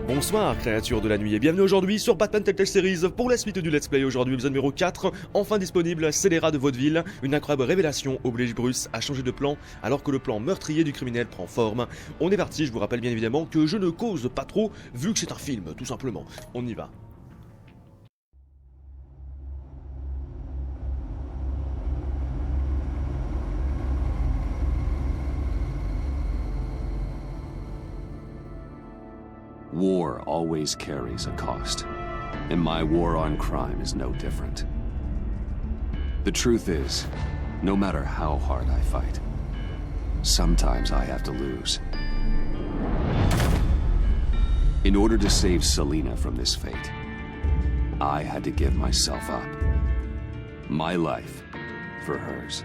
Bonsoir créatures de la nuit et bienvenue aujourd'hui sur Batman Telltale Saison pour la suite du let's play. Aujourd'hui épisode numéro 4, enfin disponible, Scélérats de vaudeville. Une incroyable révélation oblige Bruce à changer de plan alors que le plan meurtrier du criminel prend forme. On est parti, je vous rappelle bien évidemment que je ne cause pas trop vu que c'est un film tout simplement. On y va. War always carries a cost, and my war on crime is no different. The truth is, no matter how hard I fight, sometimes I have to lose. In order to save Selina from this fate, I had to give myself up. My life for hers.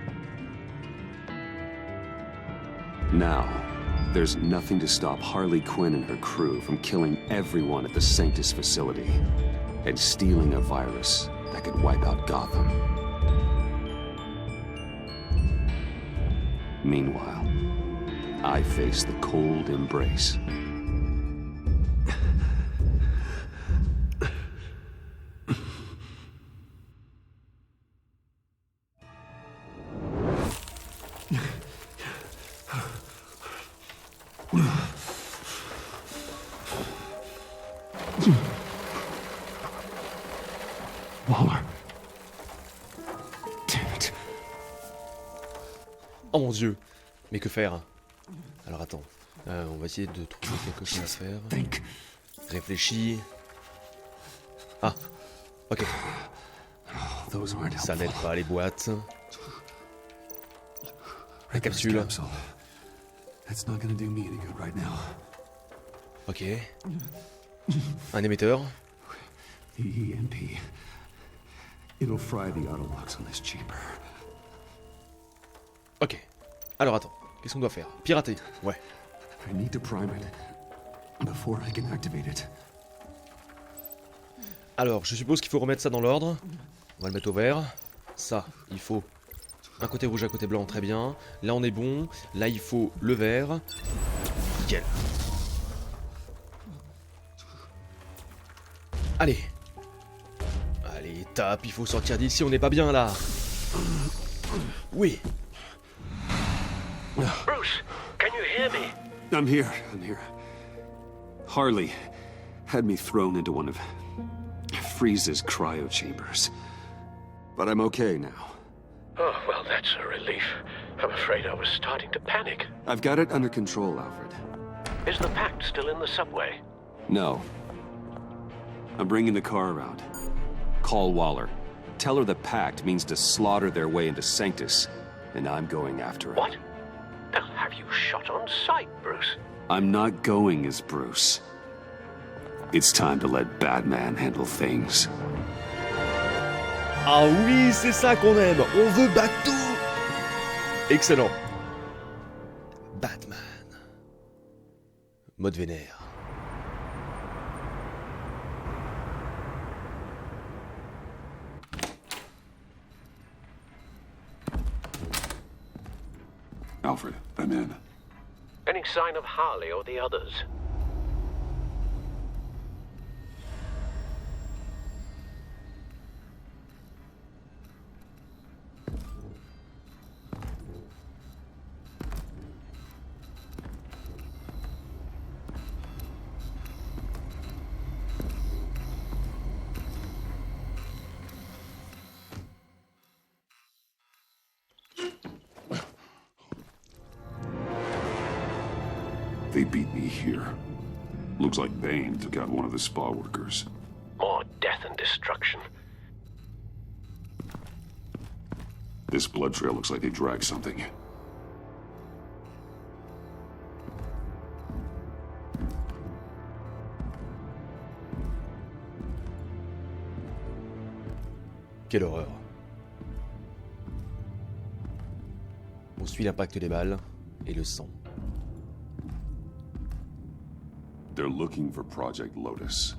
Now, there's nothing to stop Harley Quinn and her crew from killing everyone at the Sanctus facility and stealing a virus that could wipe out Gotham. Meanwhile, I face the cold embrace. Oh mon dieu, mais que faire? Alors attends, on va essayer de trouver quelque chose à faire. Réfléchis. Ah, ok. Ça n'aide pas les boîtes. La capsule. Ok. Un émetteur. EMP. It'll fry the autolocks on this chamber. Ok. Alors attends, qu'est-ce qu'on doit faire? Pirater. Ouais. I need to prime it before I can activate it. Alors, je suppose qu'il faut remettre ça dans l'ordre. On va le mettre au vert. Ça, il faut un côté rouge, un côté blanc, très bien. Là, on est bon. Là, il faut le vert. Nickel. Allez. Allez, tape, il faut sortir d'ici, on n'est pas bien là. Oui. Bruce, can you hear me? I'm here. Harley had me thrown into one of Freeze's cryo chambers. But I'm okay now. Oh, well, that's a relief. I'm afraid I was starting to panic. I've got it under control, Alfred. Is the pact still in the subway? No. I'm bringing the car around. Call Waller. Tell her the pact means to slaughter their way into Sanctus, and I'm going after it. What? They'll have you shot on sight, Bruce. I'm not going as Bruce. It's time to let Batman handle things. Ah oui, c'est ça qu'on aime. On veut battre tout. Excellent. Batman. Mode vénère. Alfred, I'm in. Any sign of Harley or the others? They beat me here. Looks like Bane took out one of the spa workers. More death and destruction. This blood trail looks like they dragged something. Quelle horreur. On suit l'impact des balles et le sang. They're looking for Project Lotus.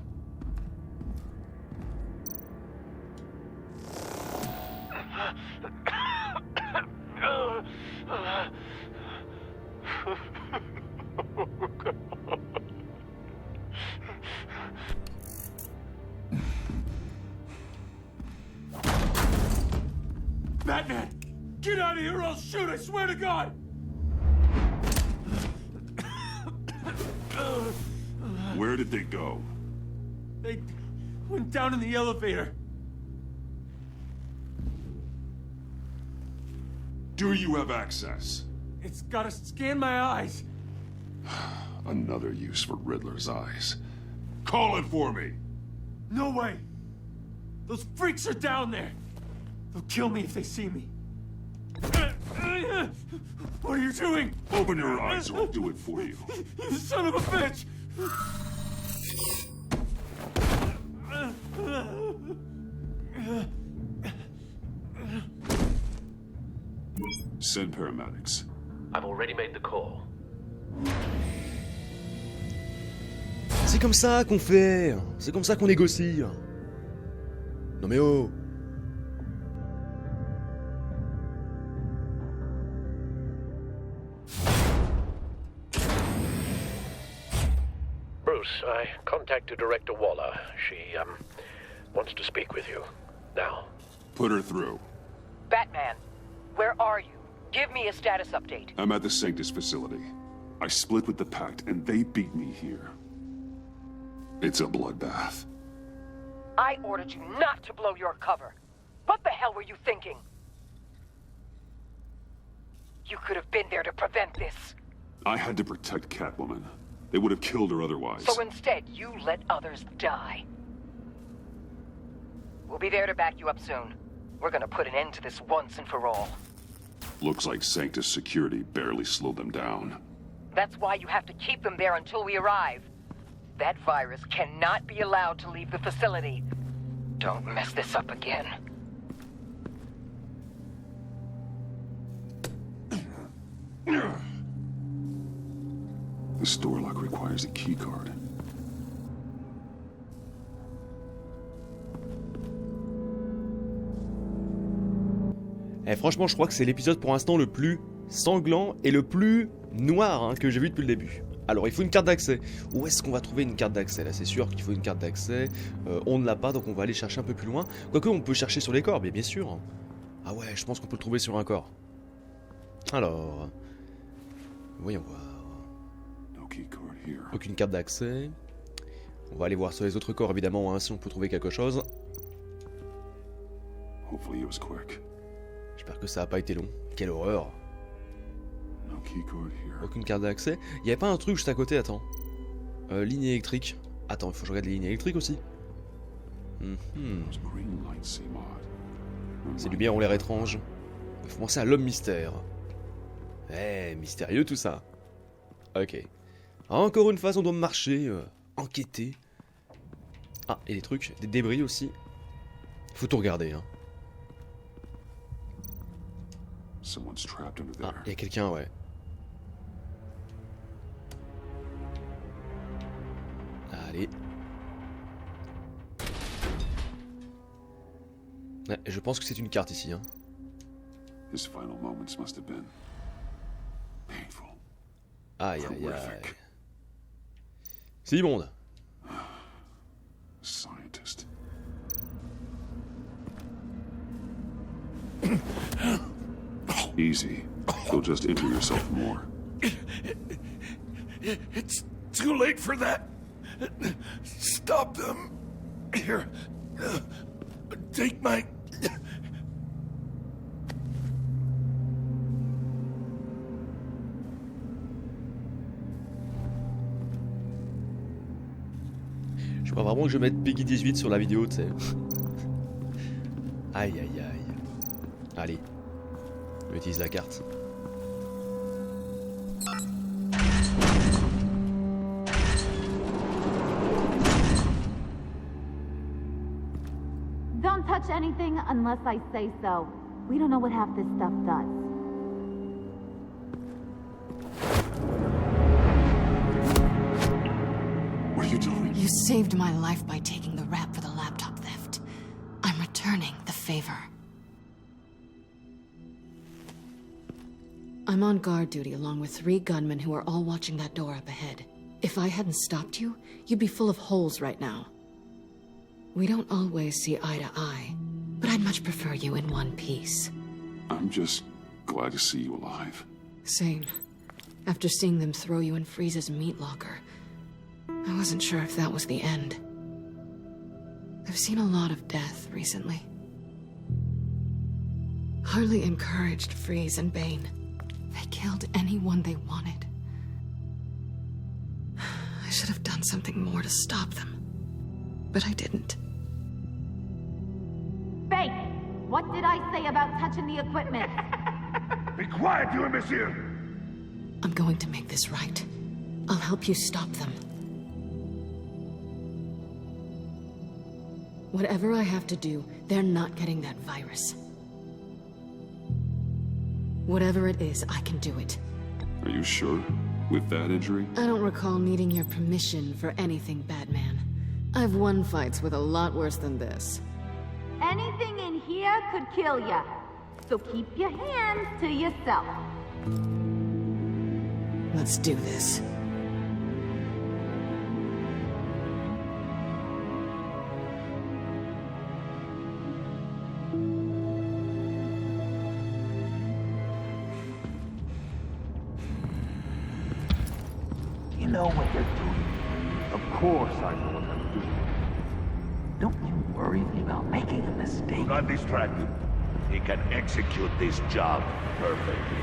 Batman! Get out of here or I'll shoot, I swear to God! Where did they go? They went down in the elevator. Do you have access? It's gotta scan my eyes. Another use for Riddler's eyes. Call it for me! No way! Those freaks are down there! They'll kill me if they see me. What are you doing? Open your eyes or I'll do it for you. You son of a bitch! Send paramedics. I've already made the call. C'est comme ça qu'on fait. C'est comme ça qu'on négocie. Non mais oh. Bruce, I contacted Director Waller. She, wants to speak with you. Now. Put her through. Batman, where are you? Give me a status update. I'm at the Sanctus facility. I split with the Pact and they beat me here. It's a bloodbath. I ordered you not to blow your cover. What the hell were you thinking? You could have been there to prevent this. I had to protect Catwoman. They would have killed her otherwise. So instead, you let others die. We'll be there to back you up soon. We're gonna put an end to this once and for all. Looks like Sanctus security barely slowed them down. That's why you have to keep them there until we arrive. That virus cannot be allowed to leave the facility. Don't mess this up again. This door lock requires a key card. Eh, franchement, je crois que c'est l'épisode pour l'instant le plus sanglant et le plus noir hein, que j'ai vu depuis le début. Alors, il faut une carte d'accès. Où est-ce qu'on va trouver une carte d'accès? Là, c'est sûr qu'il faut une carte d'accès. On ne l'a pas, donc on va aller chercher un peu plus loin. Quoique, on peut chercher sur les corps, mais bien sûr. Ah ouais, je pense qu'on peut le trouver sur un corps. Alors... voyons voir. Aucune carte d'accès. On va aller voir sur les autres corps, évidemment, hein, si on peut trouver quelque chose. J'espère que ça n'a pas été long. Quelle horreur. Aucune carte d'accès. Il n'y avait pas un truc juste à côté, attends. Ligne électrique. Attends, il faut que je regarde les lignes électriques aussi. Ces lumières ont l'air étranges. Il faut penser à l'homme mystère. Eh, mystérieux tout ça. Ok. Encore une fois, on doit marcher, enquêter. Ah, et des trucs, des débris aussi. Faut tout regarder, hein. Ah, il y a quelqu'un, ouais. Allez. Ouais, je pense que c'est une carte ici, hein. Aïe, aïe, aïe. C'est immonde. Scientist. Easy. You'll just injure yourself more. It's too late for that. Stop them. Here. Take my... Je crois vraiment que je vais mettre Peggy 18 sur la vidéo, tu sais. Aïe, aïe, aïe. Allez. On utilise la carte. Don't touch anything unless I say so. We don't know what half this stuff does. What are you doing? You saved my life by taking the rap for the laptop theft. I'm returning the favor. I'm on guard duty along with 3 gunmen who are all watching that door up ahead. If I hadn't stopped you, you'd be full of holes right now. We don't always see eye to eye, but I'd much prefer you in one piece. I'm just glad to see you alive. Same. After seeing them throw you in Freeze's meat locker, I wasn't sure if that was the end. I've seen a lot of death recently. Harley encouraged Freeze and Bane. They killed anyone they wanted. I should have done something more to stop them. But I didn't. Bane! What did I say about touching the equipment? Be quiet, you imbecile! I'm going to make this right. I'll help you stop them. Whatever I have to do, they're not getting that virus. Whatever it is, I can do it. Are you sure? With that injury? I don't recall needing your permission for anything, Batman. I've won fights with a lot worse than this. Anything in here could kill ya. So keep your hands to yourself. Let's do this. You know what you're doing. Of course I know what I'm doing. Don't you worry about making a mistake. Do not distract him. He can execute this job perfectly.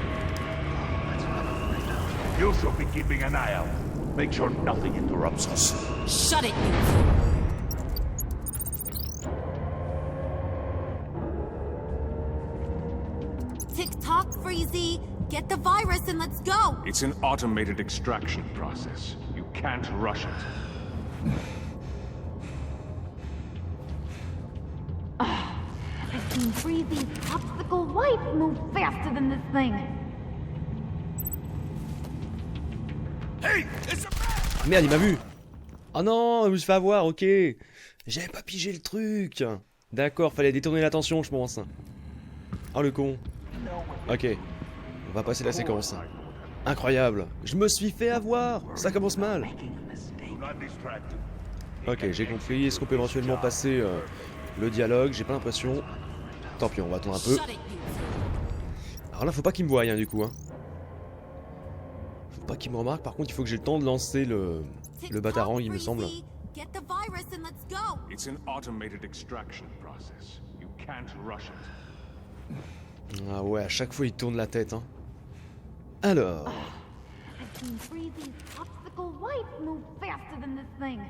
That's what I'm afraid of. You should be keeping an eye out. Make sure nothing interrupts us. Shut it, you! Tick-tock, Freezy. Get the virus and let's go. It's an automated extraction process. You can't rush it. I've seen Freezy's popsicle wife move faster than this thing. Hey, it's a Ah merde, il m'a vu. Ah non, je me suis fait avoir, ok. J'avais pas pigé le truc. D'accord, fallait détourner l'attention, je pense. Oh le con. Ok, on va passer la séquence. Incroyable, je me suis fait avoir. Ça commence mal. Ok, j'ai compris. Est-ce qu'on peut éventuellement passer le dialogue? J'ai pas l'impression. Tant pis, on va attendre un peu. Alors là, faut pas qu'il me voie, hein, du coup. Hein. Faut pas qu'il me remarque. Par contre, il faut que j'ai le temps de lancer le batarang, il me semble. It's an automated extraction process. You can't rush it. Ah ouais, à chaque fois, il tourne la tête. Hein. Alors... I've seen Freezy's popsicle wife move faster than this thing.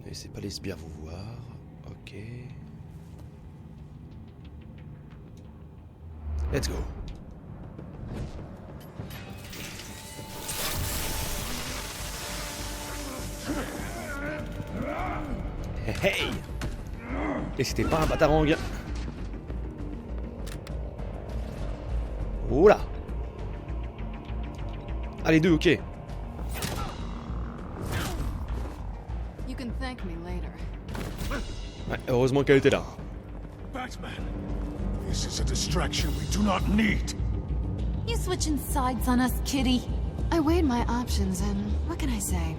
Laissez pas les sbires vous voir. Ok. Let's go. Hey hey. Et c'était pas un batarang. Oh là. Allez deux, ok. You can thank me later. Ouais, heureusement qu'elle était là. Batman, this is a distraction we do not need. You switching sides on us, kitty? I weighed my options and what can I say?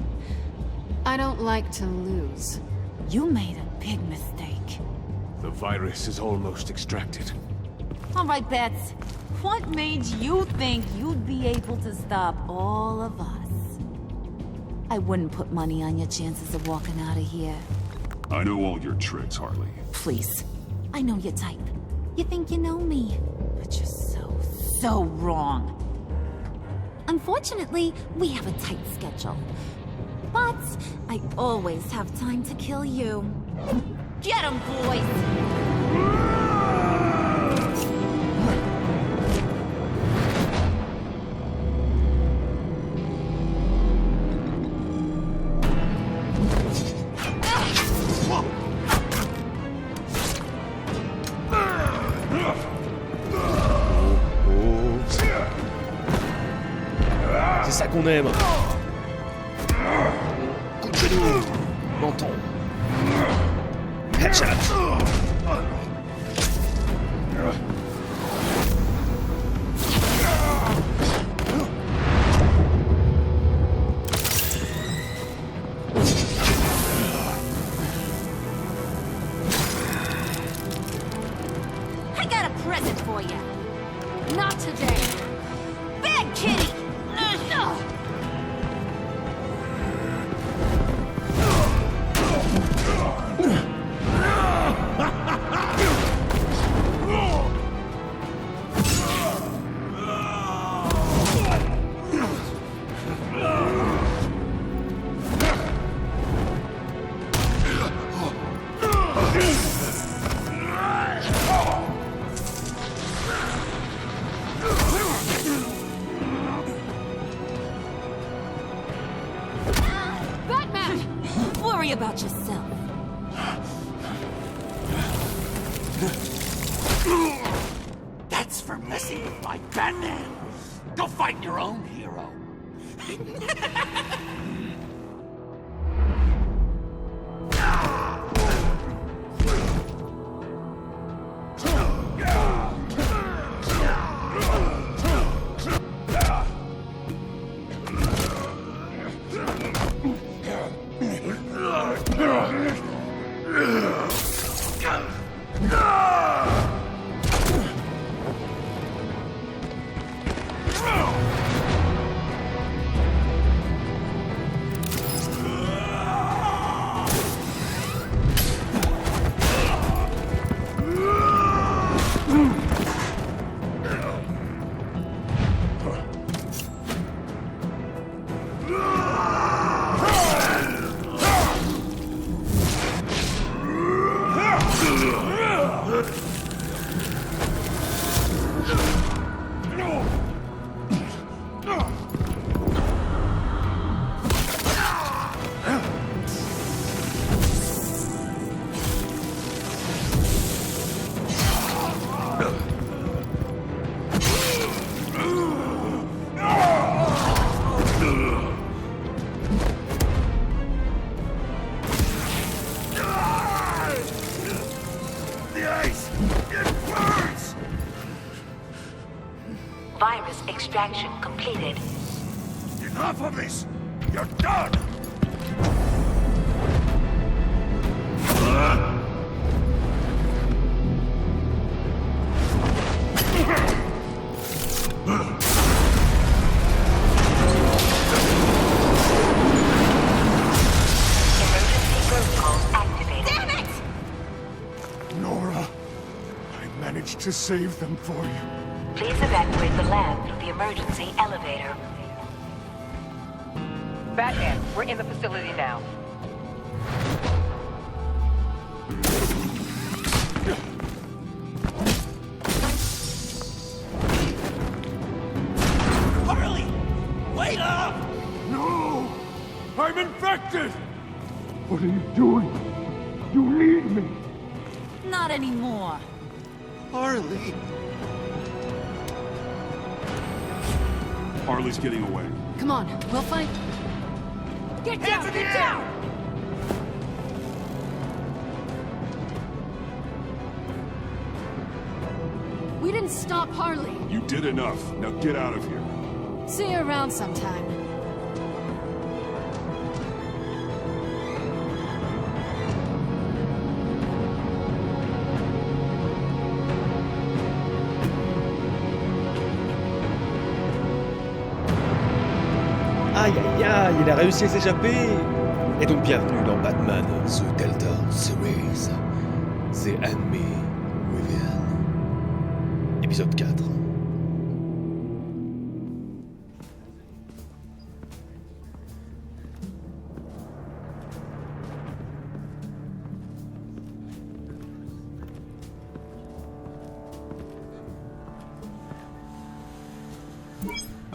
I don't like to lose. You made a big mistake. The virus is almost extracted. All right, Bats. What made you think you'd be able to stop all of us? I wouldn't put money on your chances of walking out of here. I know all your tricks, Harley. Please. I know your type. You think you know me, but you're so wrong. Unfortunately, we have a tight schedule. But I always have time to kill you. Get 'em, boys! C'est ça qu'on aime. Coup de genou. Menton. Headshot. I got a Worry about yourself. That's for messing with my Batman. Go fight your own hero. Virus extraction completed. Enough of this! You're done! Emergency protocol activated. Damn it! Nora, I managed to save them for you. Please evacuate the lab through the emergency elevator. Batman, we're in the facility now. Harley! Wait up! No! I'm infected! What are you doing? You need me! Not anymore. Harley! Harley's getting away. Come on, we'll find... Get down! Get down! We didn't stop Harley. You did enough. Now get out of here. See you around sometime. Aïe aïe aïe, il a réussi à s'échapper. Et donc bienvenue dans Batman, The Telltale Series, The Enemy Within, épisode 4.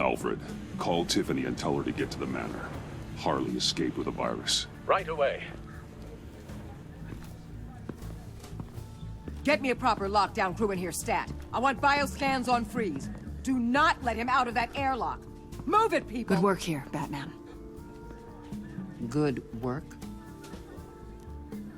Alfred, call Tiffany and tell her to get to the manor. Harley escaped with a virus. Right away. Get me a proper lockdown crew in here, stat. I want bioscans on freeze. Do not let him out of that airlock. Move it, people! Good work here, Batman. Good work?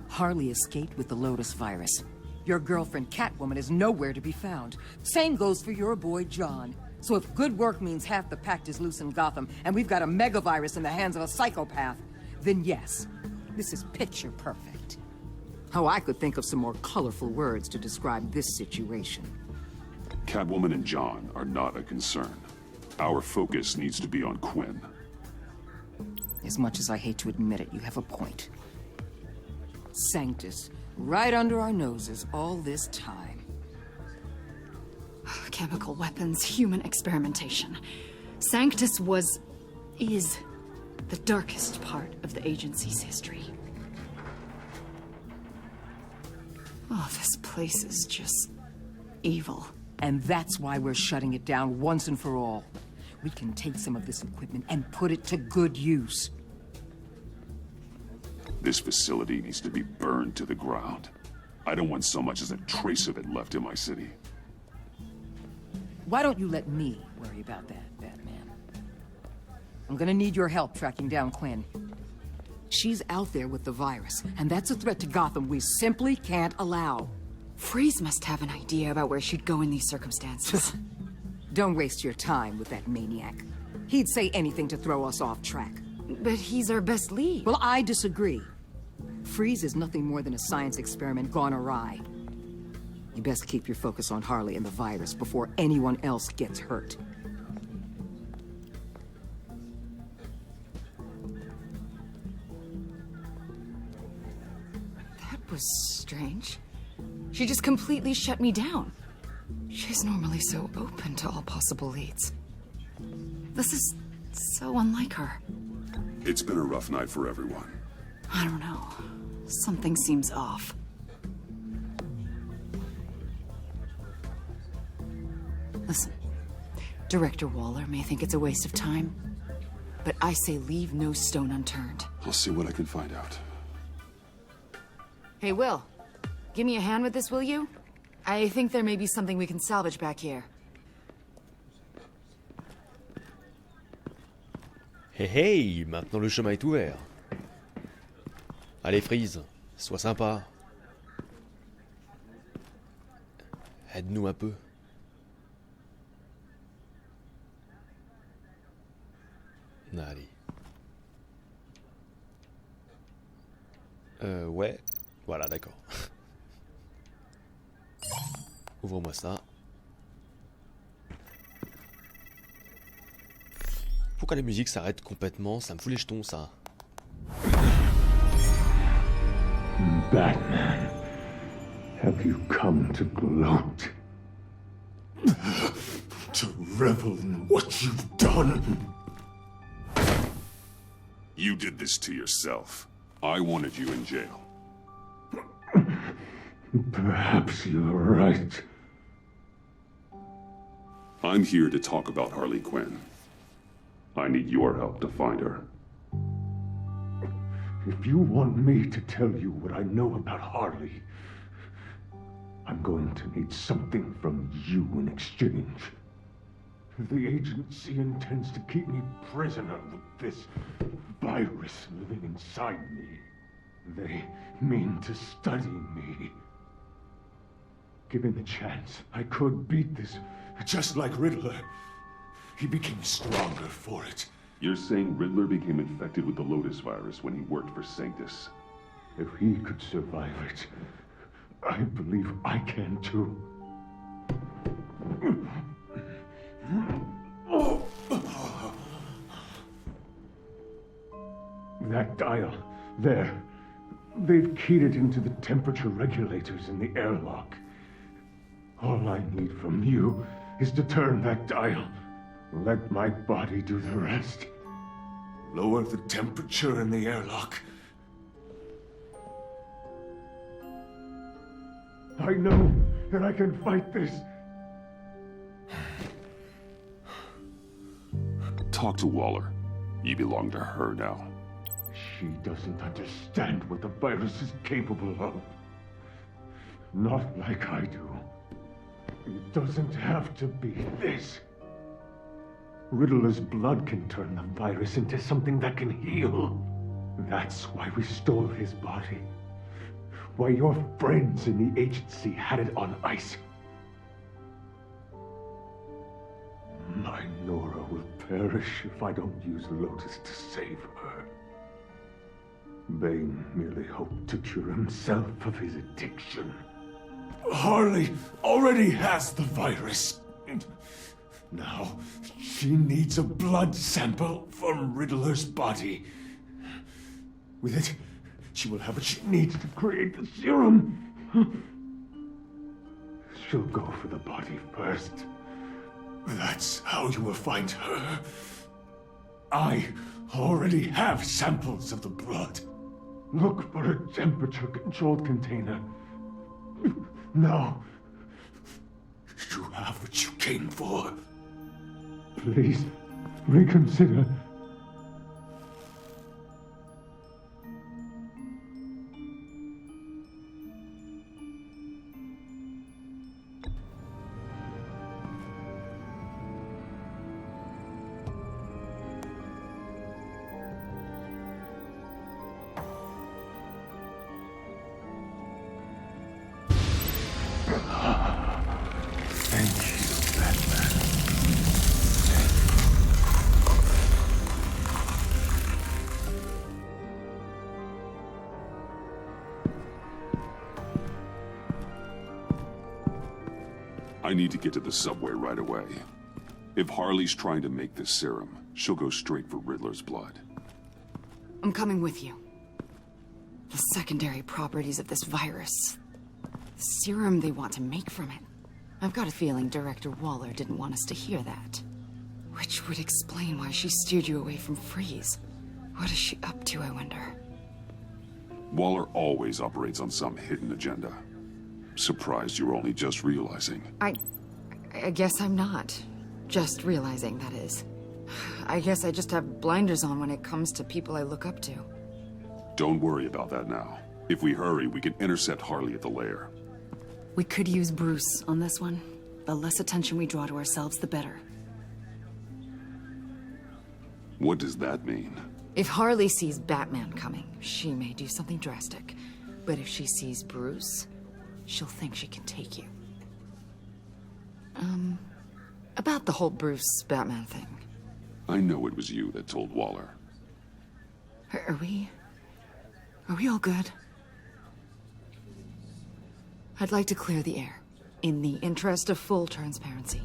Harley escaped with the Lotus virus. Your girlfriend Catwoman is nowhere to be found. Same goes for your boy John. So if good work means half the pact is loose in Gotham, and we've got a megavirus in the hands of a psychopath, then yes, this is picture perfect. Oh, I could think of some more colorful words to describe this situation. Catwoman and John are not a concern. Our focus needs to be on Quinn. As much as I hate to admit it, you have a point. Sanctus, right under our noses all this time. Chemical weapons, human experimentation. Sanctus is the darkest part of the agency's history. Oh, this place is just evil. And that's why we're shutting it down once and for all. We can take some of this equipment and put it to good use. This facility needs to be burned to the ground. I don't want so much as a trace of it left in my city. Why don't you let me worry about that, Batman? I'm gonna need your help tracking down Quinn. She's out there with the virus, and that's a threat to Gotham we simply can't allow. Freeze must have an idea about where she'd go in these circumstances. Don't waste your time with that maniac. He'd say anything to throw us off track. But he's our best lead. Well, I disagree. Freeze is nothing more than a science experiment gone awry. You best keep your focus on Harley and the virus before anyone else gets hurt. That was strange. She just completely shut me down. She's normally so open to all possible leads. This is so unlike her. It's been a rough night for everyone. I don't know. Something seems off. Listen, Director Waller may think it's a waste of time, but I say leave no stone unturned. I'll see what I can find out. Hey, Will, give me a hand with this, will you? I think there may be something we can salvage back here. Hey hey, maintenant le chemin est ouvert. Allez Freeze, sois sympa. Aide-nous un peu. Allez. Ouais. Voilà, d'accord. Ouvre-moi ça. Pourquoi la musique s'arrête complètement? Ça me fout les jetons, ça. Batman, have you come to gloat? To revel in what you've done? You did this to yourself. I wanted you in jail. Perhaps you're right. I'm here to talk about Harley Quinn. I need your help to find her. If you want me to tell you what I know about Harley, I'm going to need something from you in exchange. The agency intends to keep me prisoner with this virus living inside me. They mean to study me. Given the chance, I could beat this, just like Riddler. He became stronger for it. You're saying Riddler became infected with the Lotus virus when he worked for Sanctus? If he could survive it, I believe I can too. That dial, there. They've keyed it into the temperature regulators in the airlock. All I need from you is to turn that dial. Let my body do the rest. Lower the temperature in the airlock. I know that I can fight this. Talk to Waller. You belong to her now. She doesn't understand what the virus is capable of. Not like I do. It doesn't have to be this. Riddler's blood can turn the virus into something that can heal. That's why we stole his body. Why your friends in the agency had it on ice. My Nora will perish if I don't use Lotus to save her. Bane merely hoped to cure himself of his addiction. Harley already has the virus. Now, she needs a blood sample from Riddler's body. With it, she will have what she needs to create the serum. She'll go for the body first. That's how you will find her. I already have samples of the blood. Look for a temperature-controlled container. Now, you have what you came for. Please, reconsider. I need to get to the subway right away. If Harley's trying to make this serum, she'll go straight for Riddler's blood. I'm coming with you. The secondary properties of this virus. The serum they want to make from it. I've got a feeling Director Waller didn't want us to hear that. Which would explain why she steered you away from Freeze. What is she up to, I wonder? Waller always operates on some hidden agenda. Surprised you're only just realizing. I guess I'm not. Just realizing, that is. I guess I just have blinders on when it comes to people I look up to. Don't worry about that now. If we hurry, we can intercept Harley at the lair. We could use Bruce on this one. The less attention we draw to ourselves, the better. What does that mean? If Harley sees Batman coming, she may do something drastic. But if she sees Bruce, she'll think she can take you. About the whole Bruce-Batman thing. I know it was you that told Waller. Are we all good? I'd like to clear the air, in the interest of full transparency.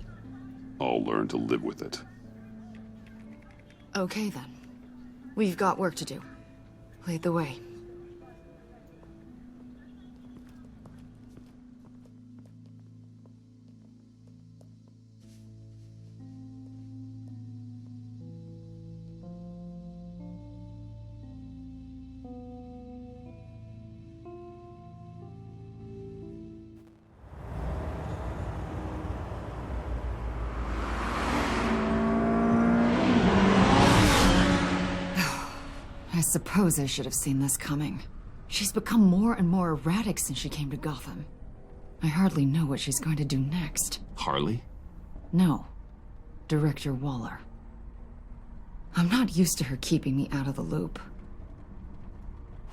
I'll learn to live with it. Okay, then. We've got work to do. Lead the way. I suppose I should have seen this coming. She's become more and more erratic since she came to Gotham. I hardly know what she's going to do next. Harley? No. Director Waller. I'm not used to her keeping me out of the loop.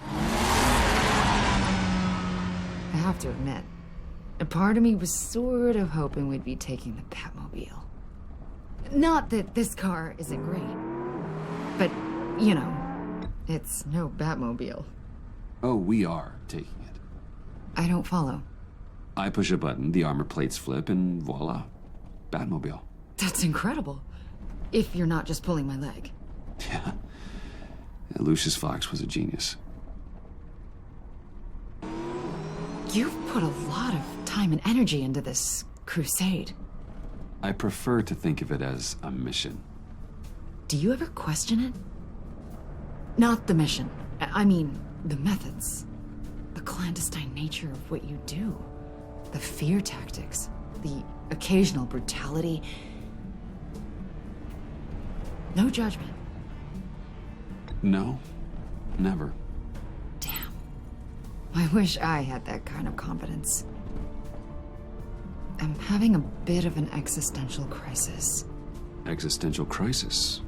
I have to admit, a part of me was sort of hoping we'd be taking the Batmobile. Not that this car isn't great, but, you know, it's no Batmobile. Oh, we are taking it. I don't follow. I push a button, the armor plates flip, and voila. Batmobile. That's incredible. If you're not just pulling my leg. Yeah. Lucius Fox was a genius. You've put a lot of time and energy into this crusade. I prefer to think of it as a mission. Do you ever question it? Not the mission. I mean, the methods. The clandestine nature of what you do. The fear tactics. The occasional brutality. No judgment. No, never. Damn. I wish I had that kind of confidence. I'm having a bit of an existential crisis. Existential crisis?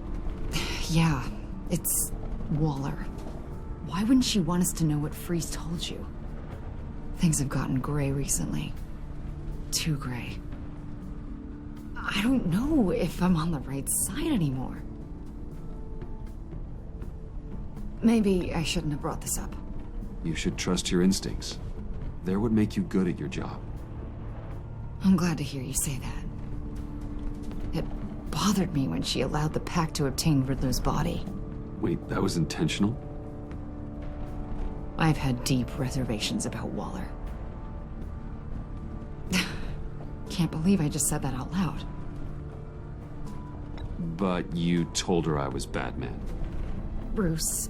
Yeah, it's Waller. Why wouldn't she want us to know what Freeze told you? Things have gotten gray recently. Too gray. I don't know if I'm on the right side anymore. Maybe I shouldn't have brought this up. You should trust your instincts. They're what make you good at your job. I'm glad to hear you say that. It bothered me when she allowed the Pact to obtain Riddler's body. Wait, that was intentional? I've had deep reservations about Waller. Can't believe I just said that out loud. But you told her I was Batman. Bruce.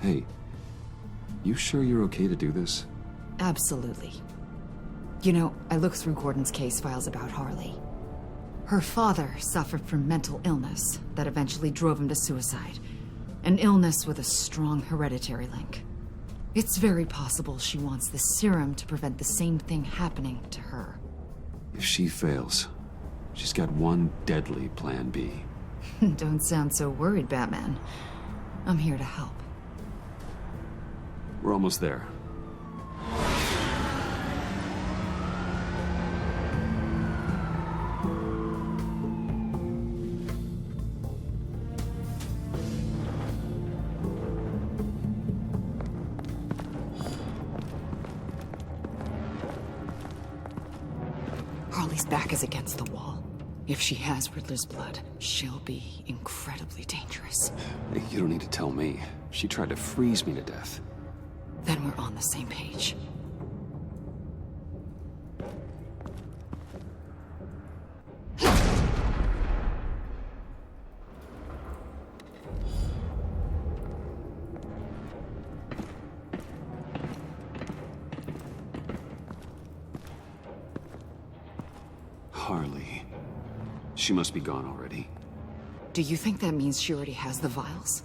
Hey, you sure you're okay to do this? Absolutely. You know, I looked through Gordon's case files about Harley. Her father suffered from mental illness that eventually drove him to suicide. An illness with a strong hereditary link. It's very possible she wants the serum to prevent the same thing happening to her. If she fails, she's got one deadly plan B. Don't sound so worried, Batman. I'm here to help. We're almost there. Harley's back is against the wall. If she has Riddler's blood, she'll be incredibly dangerous. Hey, you don't need to tell me. She tried to freeze me to death. Then we're on the same page. Harley. She must be gone already. Do you think that means she already has the vials?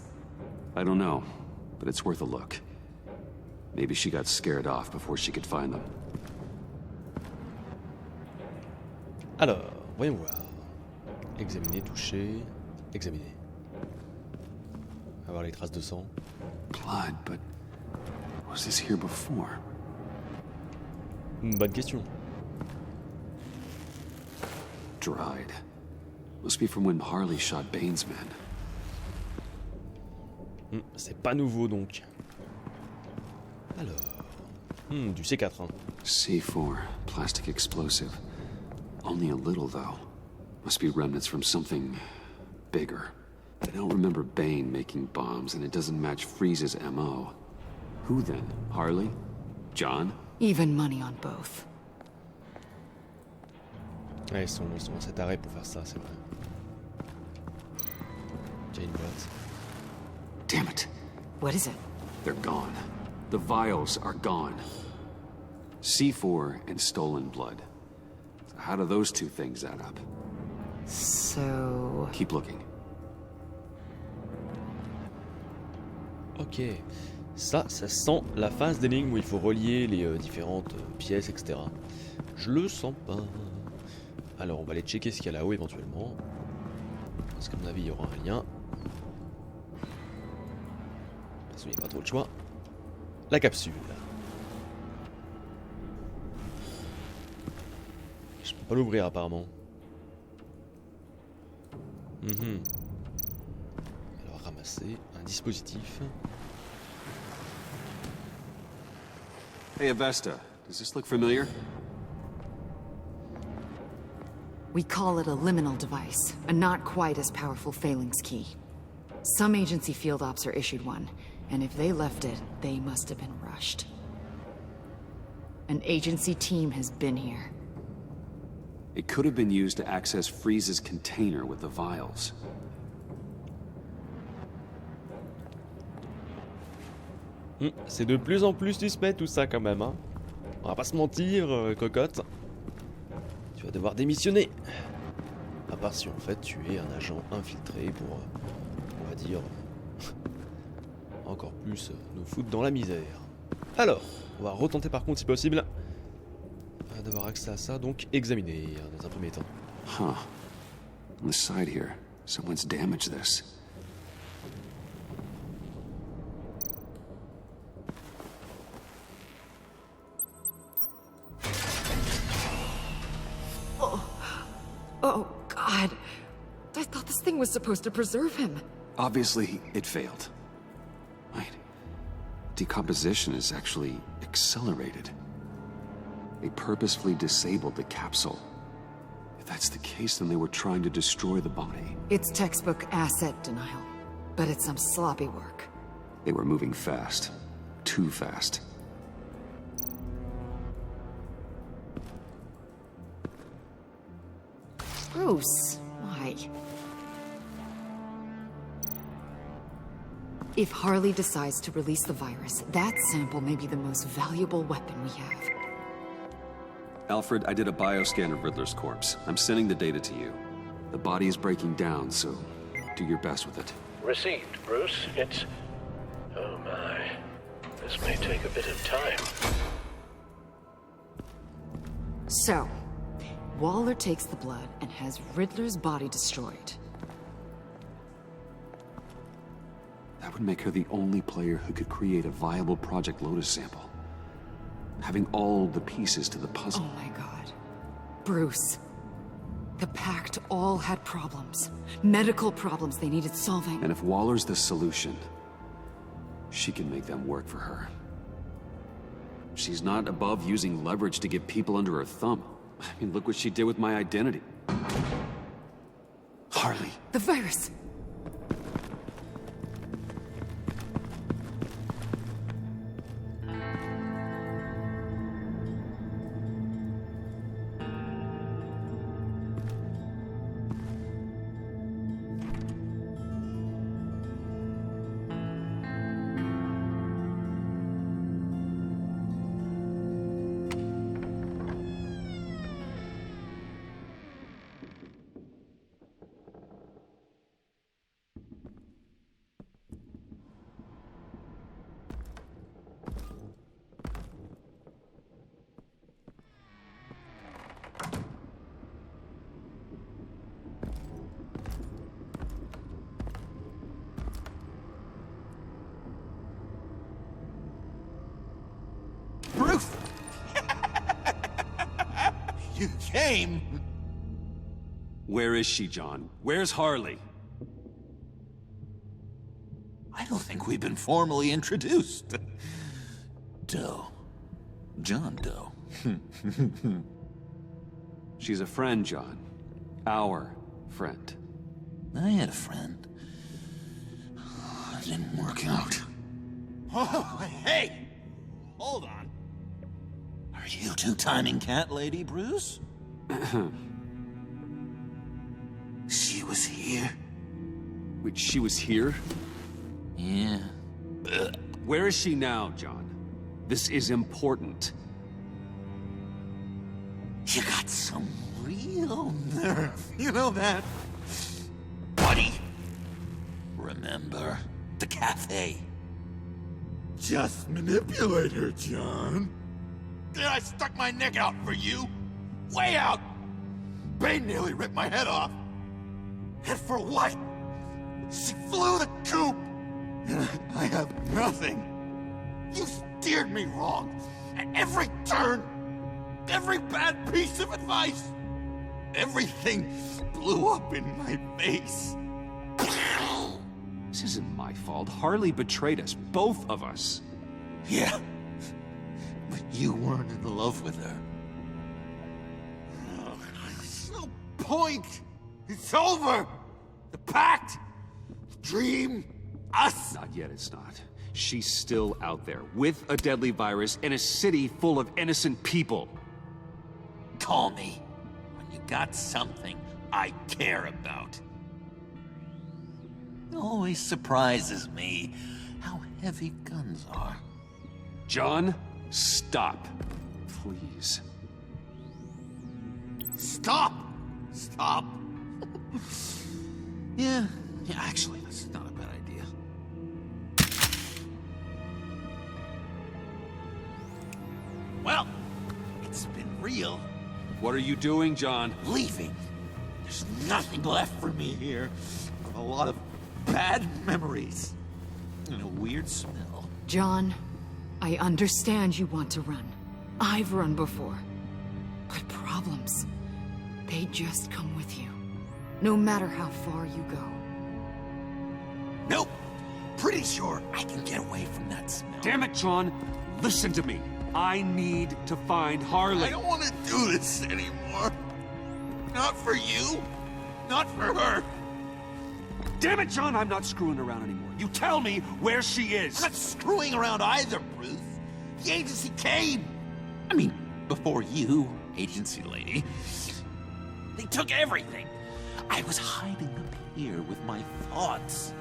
I don't know, but it's worth a look. Maybe she got scared off before she could find them. Alors, voyons voir. Examiner, toucher, examiner. On va voir les traces de sang. Blood, but was this here before? Bonne question. Dried. Must be from when Harley shot Bane's men. C'est pas nouveau donc. Alors. Du C4. Hein. C4, plastic explosive. Only a little though. Must be remnants from something bigger. I don't remember Bane making bombs, and it doesn't match Freeze's MO. Who then? Harley? John? Even money on both. Ouais, ils sont à cet arrêt pour faire ça, c'est vrai. J'ai une boîte. Damn it. What is it? They're gone. The vials are gone. C4 and stolen blood. So how do those two things add up? So... Keep looking. Ok. Ça sent la phase d'énigme où il faut relier les différentes pièces, etc. Je le sens pas. Alors, on va aller checker ce qu'il y a là-haut éventuellement. Parce qu'à mon avis, il y aura un lien. Parce qu'il n'y a pas trop de choix. La capsule. Je peux pas l'ouvrir apparemment. Alors, ramasser un dispositif. Hey, Avesta. Does this look familiar? We call it a liminal device, a not quite as powerful phalanx key. Some agency field ops are issued one, and if they left it, they must have been rushed. An agency team has been here. It could have been used to access Freeze's container with the vials. C'est de plus en plus suspect tout ça quand même, hein. On va pas se mentir, cocotte. Tu vas devoir démissionner. À part si en fait tu es un agent infiltré pour, on va dire, encore plus nous foutre dans la misère. Alors, on va retenter par contre si possible d'avoir accès à ça, donc examiner dans un premier temps. Huh. On the side here, someone's damaged this. Oh, God. I thought this thing was supposed to preserve him. Obviously, it failed. Wait. Decomposition is actually accelerated. They purposefully disabled the capsule. If that's the case, then they were trying to destroy the body. It's textbook asset denial, but it's some sloppy work. They were moving fast. Too fast. Bruce, why? If Harley decides to release the virus, that sample may be the most valuable weapon we have. Alfred, I did a bioscan of Riddler's corpse. I'm sending the data to you. The body is breaking down, so do your best with it. Received, Bruce. It's... Oh my. This may take a bit of time. So, Waller takes the blood and has Riddler's body destroyed. That would make her the only player who could create a viable Project Lotus sample. Having all the pieces to the puzzle. Oh my God. Bruce. The Pact all had problems. Medical problems they needed solving. And if Waller's the solution, she can make them work for her. She's not above using leverage to get people under her thumb. I mean, look what she did with my identity. Harley. The virus! Bruce! You came! Where is she, John? Where's Harley? I don't think we've been formally introduced. Doe. John Doe. She's a friend, John. Our friend. I had a friend. It didn't work out. Oh, hey! Hold on. Are you two-timing cat lady, Bruce? She was here. Wait, she was here? Yeah. Where is she now, John? This is important. You got some real nerve. You know that? Buddy. Remember the cafe? Just manipulate her, John. Then I stuck my neck out for you. Way out. Bane nearly ripped my head off. And for what? She flew the coop. And I have nothing. You steered me wrong. At every turn. Every bad piece of advice. Everything blew up in my face. This isn't my fault. Harley betrayed us, both of us. Yeah. But you weren't in love with her. There's no point. It's over. The pact. The dream. Us. Not yet, it's not. She's still out there, with a deadly virus, in a city full of innocent people. Call me when you got something I care about. It always surprises me how heavy guns are. John, stop. Please. Stop! Stop! Yeah, actually, that's not a bad idea. Well, it's been real. What are you doing, John? Leaving. There's nothing left for me here. A lot of bad memories. And a weird smell. John, I understand you want to run. I've run before. But problems, they just come with you. No matter how far you go. Nope. Pretty sure I can get away from that smell. Damn it, John. Listen to me. I need to find Harley. I don't want to do this anymore. Not for you. Not for her. Damn it, John, I'm not screwing around anymore. You tell me where she is. I'm not screwing around either, Bruce. The agency came. I mean, before you, agency lady. They took everything. I was hiding up here with my thoughts.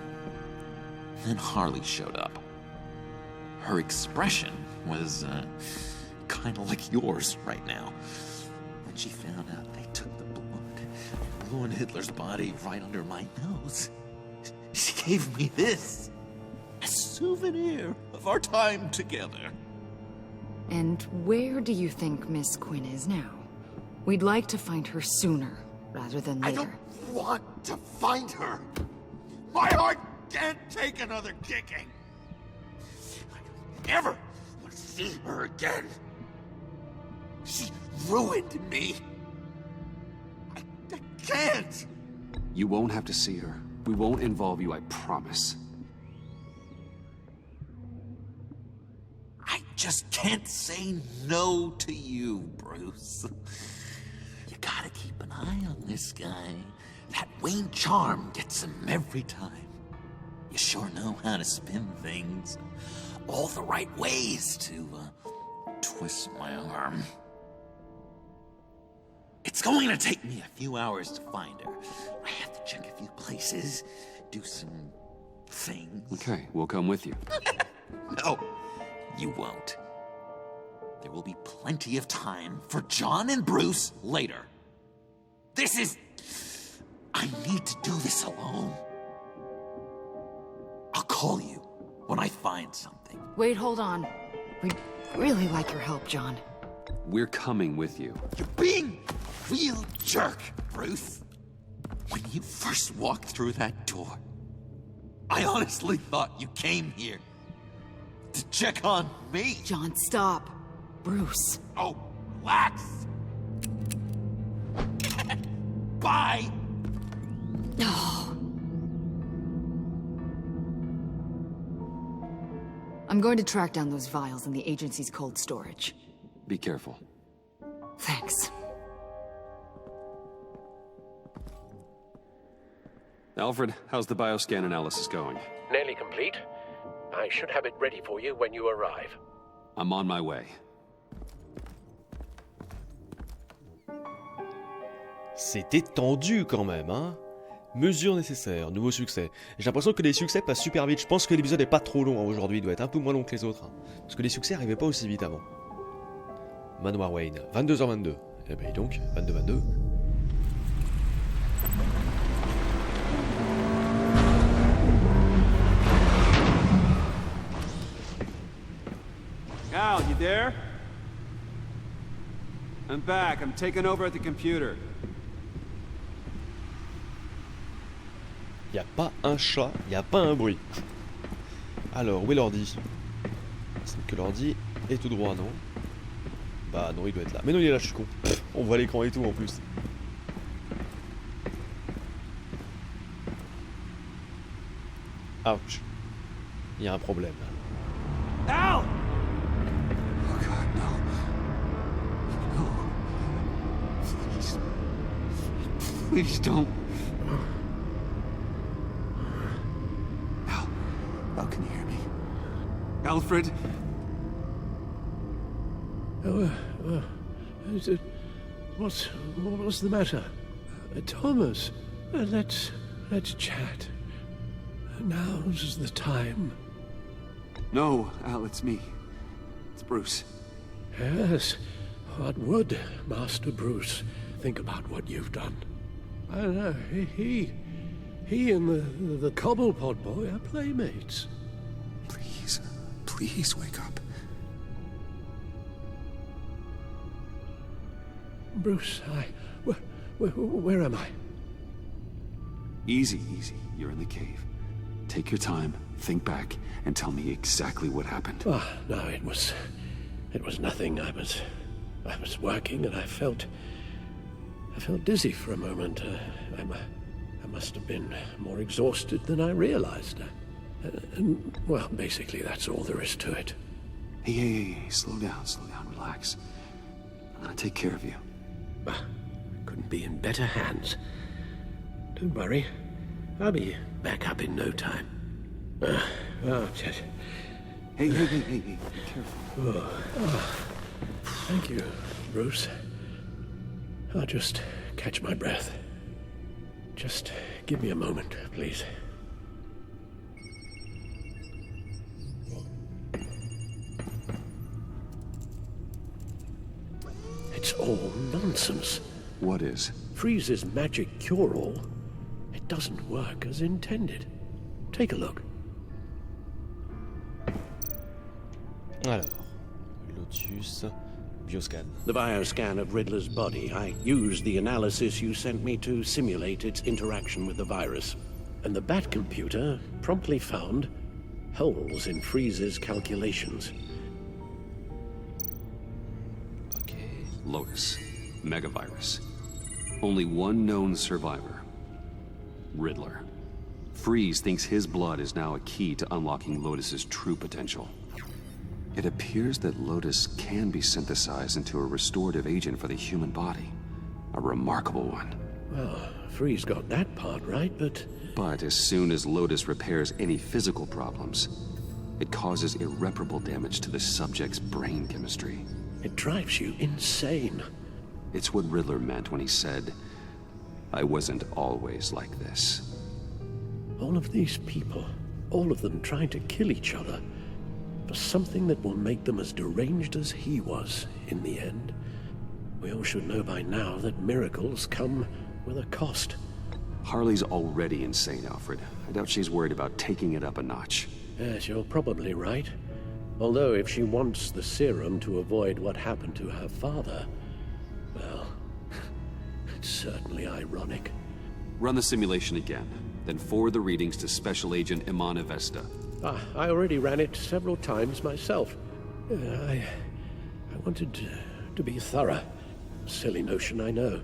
Then Harley showed up. Her expression was, kind of like yours right now. When she found out they took the blood and ruined Hitler's body right under my nose, she gave me this. A souvenir of our time together. And where do you think Miss Quinn is now? We'd like to find her sooner, rather than later. I don't want to find her. My heart can't take another kicking. I don't ever want to see her again. She ruined me. I can't. You won't have to see her. We won't involve you, I promise. I just can't say no to you, Bruce. gotta keep an eye on this guy. That Wayne charm gets him every time. You sure know how to spin things. All the right ways to, twist my arm. It's going to take me a few hours to find her. I have to check a few places, do some things. Okay, we'll come with you. No, you won't. There will be plenty of time for John and Bruce later. I need to do this alone. I'll call you when I find something. Wait, hold on. We'd really like your help, John. We're coming with you. You're being a real jerk, Bruce. When you first walked through that door, I honestly thought you came here to check on me. John, stop. Bruce. Oh, relax. Bye. Oh. I'm going to track down those vials in the agency's cold storage. Be careful. Thanks. Alfred, how's the bioscan analysis going? Nearly complete. I should have it ready for you when you arrive. I'm on my way. C'était tendu quand même, hein. Mesures nécessaires, nouveau succès. J'ai l'impression que les succès passent super vite. Je pense que l'épisode est pas trop long hein, aujourd'hui, il doit être un peu moins long que les autres. Hein. Parce que les succès arrivaient pas aussi vite avant. Manoir Wayne, 22h22. Eh ben donc, 22h22. Al, you there? I'm back. I'm taking over at the computer. Y a pas un chat, y a pas un bruit. Alors, où est l'ordi? C'est que l'ordi est tout droit, non? Bah non, il doit être là. Mais non, il est là, je suis con. On voit l'écran et tout en plus. Ouch. Il y a un problème. Al! Oh God, no. No. Please. Please don't. Al, can you hear me? Alfred? What's the matter? Thomas, let's chat. Now's the time. No, Al, it's me. It's Bruce. Yes, what would Master Bruce think about what you've done? I know, he and the Cobblepot boy are playmates. Please wake up. Bruce, where am I? Easy. You're in the cave. Take your time, think back, and tell me exactly what happened. Oh, no, it was nothing. I was working and I felt dizzy for a moment. I must have been more exhausted than I realized. And, well, basically, that's all there is to it. Hey, slow down, relax. I'm gonna take care of you. Couldn't be in better hands. Don't worry, I'll be back up in no time. Hey, be careful. Thank you, Bruce. I'll just catch my breath. Just give me a moment, please. It's all nonsense. What is? Freeze's magic cure-all. It doesn't work as intended. Take a look. Alors, Lotus, bioscan. The bioscan of Riddler's body. I used the analysis you sent me to simulate its interaction with the virus. And the Bat computer promptly found holes in Freeze's calculations. Lotus. Megavirus. Only one known survivor. Riddler. Freeze thinks his blood is now a key to unlocking Lotus's true potential. It appears that Lotus can be synthesized into a restorative agent for the human body. A remarkable one. Well, Free's got that part right, but... But as soon as Lotus repairs any physical problems, it causes irreparable damage to the subject's brain chemistry. It drives you insane. It's what Riddler meant when he said, "I wasn't always like this." All of these people, all of them trying to kill each other, for something that will make them as deranged as he was in the end. We all should know by now that miracles come with a cost. Harley's already insane, Alfred. I doubt she's worried about taking it up a notch. Yes, you're probably right. Although if she wants the serum to avoid what happened to her father, well, it's certainly ironic. Run the simulation again, then forward the readings to Special Agent Iman Avesta. I already ran it several times myself. I wanted to be thorough. Silly notion, I know.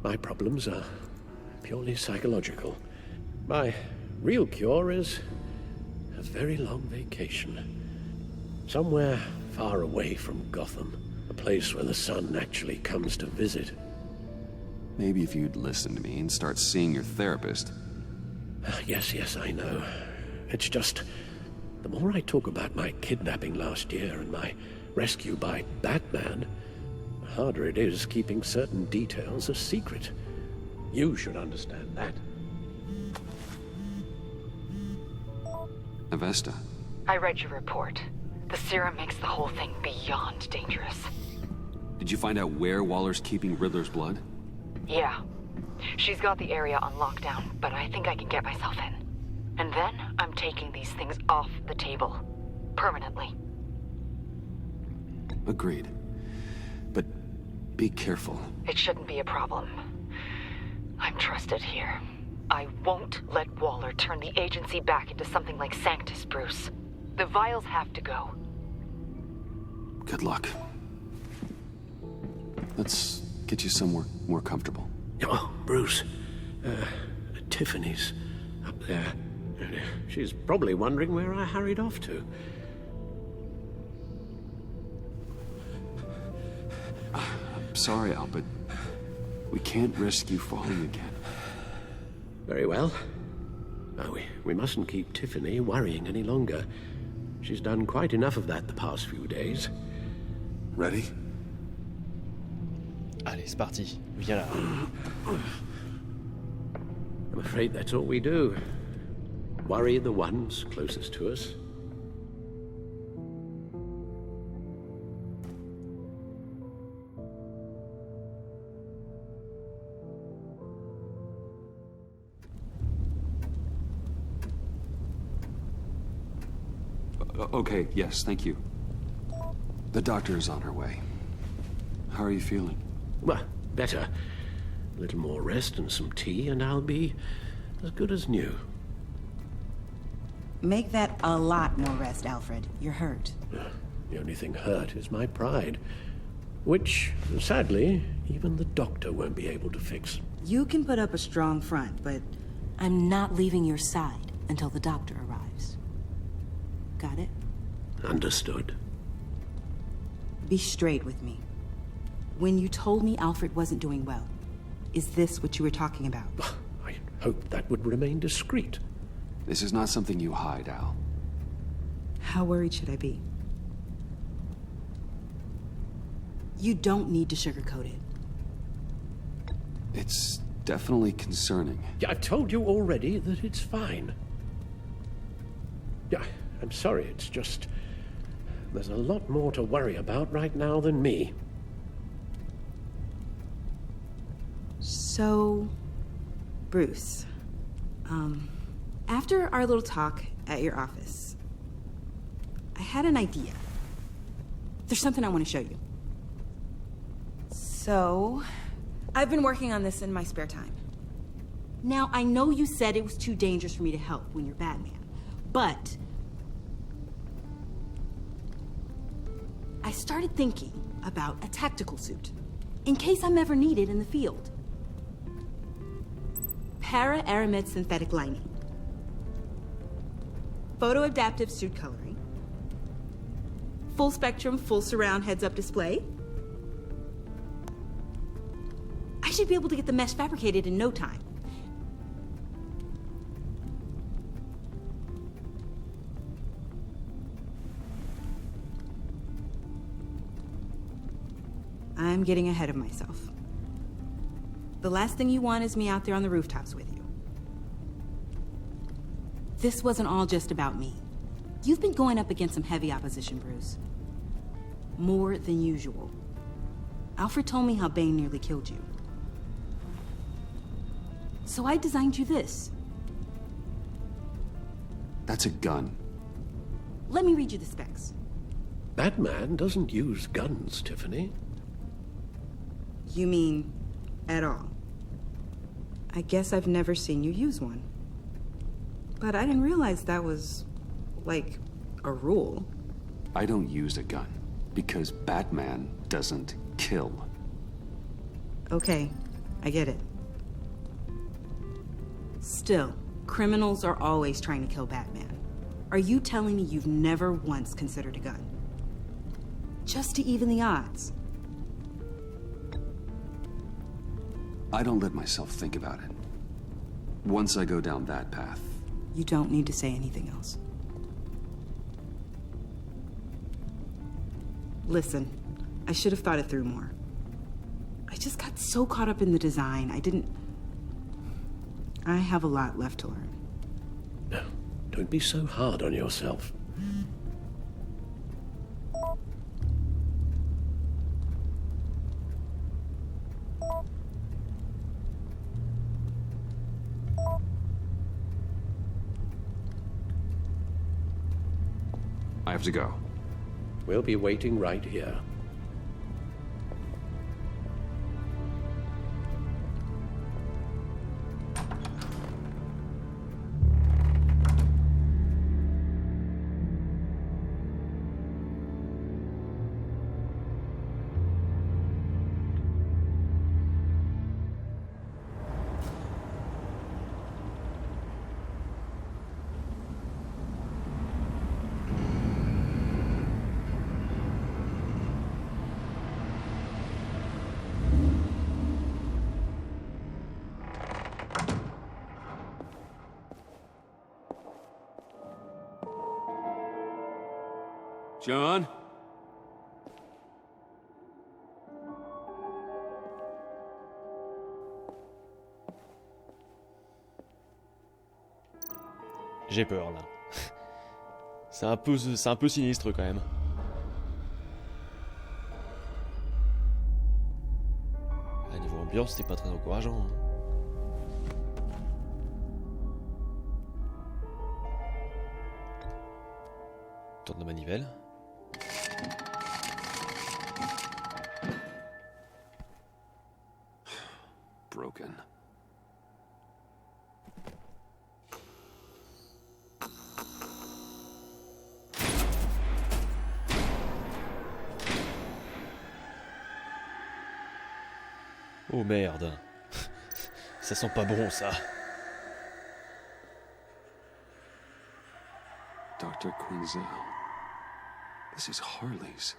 My problems are purely psychological. My real cure is a very long vacation. Somewhere far away from Gotham. A place where the sun actually comes to visit. Maybe if you'd listen to me and start seeing your therapist. Yes, I know. It's just, the more I talk about my kidnapping last year and my rescue by Batman, the harder it is keeping certain details a secret. You should understand that. Avesta. I read your report. The serum makes the whole thing beyond dangerous. Did you find out where Waller's keeping Riddler's blood? Yeah. She's got the area on lockdown, but I think I can get myself in. And then I'm taking these things off the table. Permanently. Agreed. But be careful. It shouldn't be a problem. I'm trusted here. I won't let Waller turn the agency back into something like Sanctus, Bruce. The vials have to go. Good luck. Let's get you somewhere more comfortable. Oh, Bruce. Tiffany's up there. She's probably wondering where I hurried off to. I'm sorry, Al, but we can't risk you falling again. Very well. No, we mustn't keep Tiffany worrying any longer. She's done quite enough of that the past few days. Ready? Allez, c'est parti. Viens là. I'm afraid that's all we do. Worry the ones closest to us. Okay, yes, thank you. The doctor is on her way. How are you feeling? Well, better. A little more rest and some tea, and I'll be as good as new. Make that a lot more rest, Alfred. You're hurt. The only thing hurt is my pride, which, sadly, even the doctor won't be able to fix. You can put up a strong front, but I'm not leaving your side until the doctor arrives. Got it? Understood. Be straight with me. When you told me Alfred wasn't doing well, is this what you were talking about? I hoped that would remain discreet. This is not something you hide, Al. How worried should I be? You don't need to sugarcoat it. It's definitely concerning. Yeah, I've told you already that it's fine. Yeah, I'm sorry, it's just... there's a lot more to worry about right now than me. So, Bruce, after our little talk at your office, I had an idea. There's something I want to show you. So, I've been working on this in my spare time. Now, I know you said it was too dangerous for me to help when you're Batman, but I started thinking about a tactical suit, in case I'm ever needed in the field. Para-aramid synthetic lining. Photo-adaptive suit coloring. Full spectrum, full surround heads-up display. should be able to get the mesh fabricated in no time. I'm getting ahead of myself. The last thing you want is me out there on the rooftops with you. This wasn't all just about me. You've been going up against some heavy opposition, Bruce. More than usual. Alfred told me how Bane nearly killed you. So I designed you this. That's a gun. Let me read you the specs. Batman doesn't use guns, Tiffany. You mean at all? I guess I've never seen you use one. But I didn't realize that was, like, a rule. I don't use a gun because Batman doesn't kill. Okay, I get it. Still, criminals are always trying to kill Batman. Are you telling me you've never once considered a gun? Just to even the odds? I don't let myself think about it. Once I go down that path... You don't need to say anything else. Listen, I should have thought it through more. I just got so caught up in the design, I have a lot left to learn. No, don't be so hard on yourself. I have to go. We'll be waiting right here. John? J'ai peur là. C'est un peu sinistre quand même. À niveau ambiance, c'était pas très encourageant. Hein. Tourne de manivelle. Broken. Oh merde. Ça sent pas bon ça. Dr. Quinzel. This is Harley's.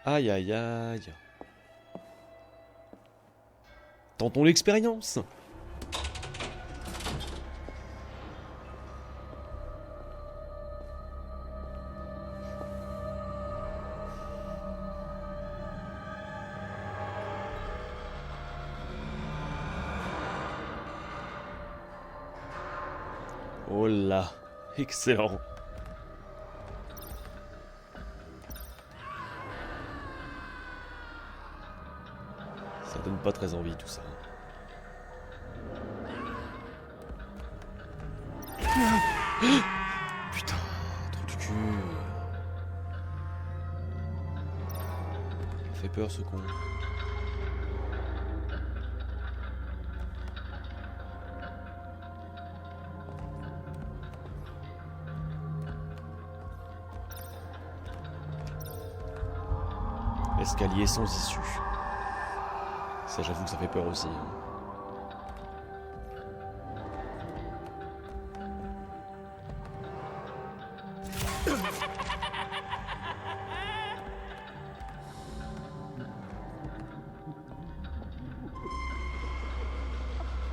Aïe aïe aïe. Tentons l'expérience. Oh là, excellent. Ça donne pas très envie tout ça. Putain, trou du cul. Il fait peur ce con. Escalier sans issue. Ça, j'avoue que ça fait peur aussi. Hein.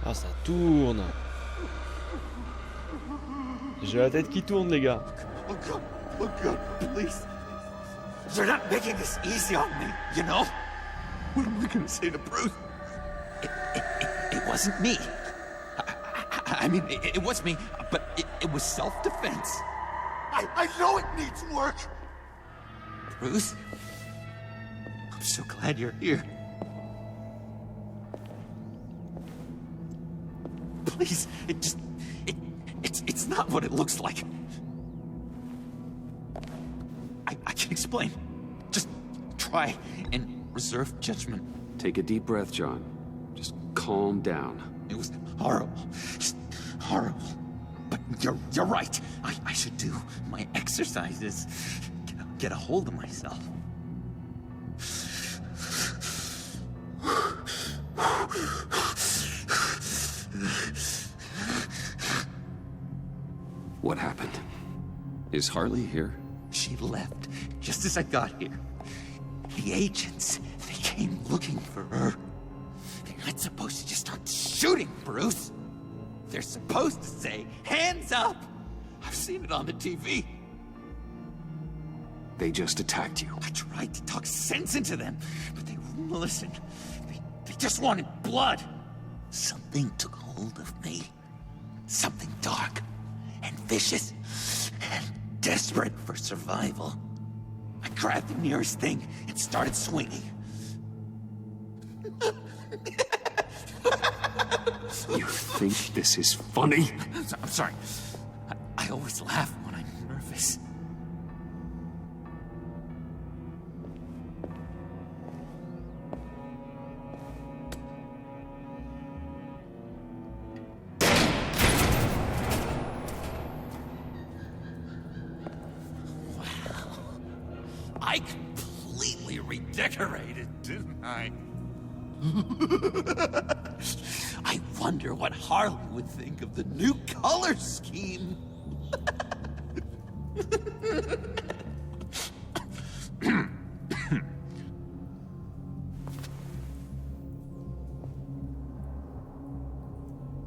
Ah, ça tourne. J'ai la tête qui tourne, les gars. Oh God, please. You're not making this easy on me, you know? What am I gonna say to Bruce? It wasn't me. I mean, it was me, but it was self-defense. I know it needs work. Bruce, I'm so glad you're here. Please, it's not what it looks like. I can explain. Just try and reserve judgment. Take a deep breath, John. Just calm down. It was horrible. Just horrible. But you're right. I should do my exercises. Get a hold of myself. What happened? Is Harley here? She left just as I got here. The agents, they came looking for her. They're not supposed to just start shooting, Bruce. They're supposed to say, hands up! I've seen it on the TV. They just attacked you. I tried to talk sense into them, but they wouldn't listen. They just wanted blood. Something took hold of me. Something dark and vicious and desperate for survival. I grabbed the nearest thing and started swinging. You think this is funny? I'm sorry. I always laugh when I'm nervous. I completely redecorated, didn't I? I wonder what Harley would think of the new color scheme.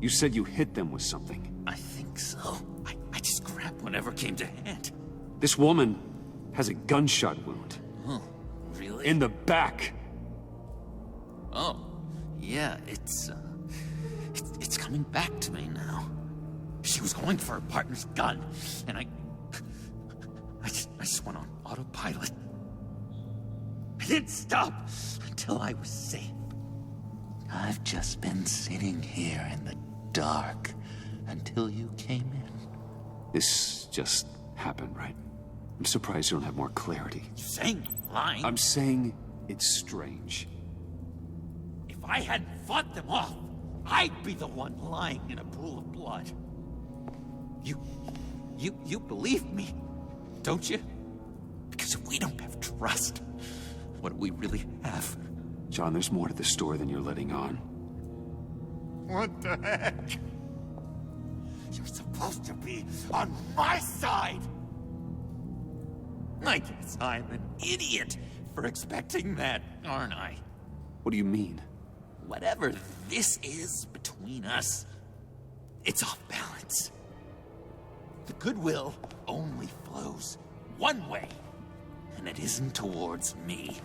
You said you hit them with something. I think so. I just grabbed whatever came to hand. This woman has a gunshot wound. Oh, really? In the back. Oh, yeah, it's coming back to me now. She was going for her partner's gun, and I just went on autopilot. I didn't stop until I was safe. I've just been sitting here in the dark until you came in. This just happened, right? I'm surprised you don't have more clarity. You're saying you're lying? I'm saying it's strange. If I hadn't fought them off, I'd be the one lying in a pool of blood. You believe me, don't you? Because if we don't have trust, what do we really have? John, there's more to the story than you're letting on. What the heck? You're supposed to be on my side! I guess I'm an idiot for expecting that, aren't I? What do you mean? Whatever this is between us, it's off balance. The goodwill only flows one way, and it isn't towards me.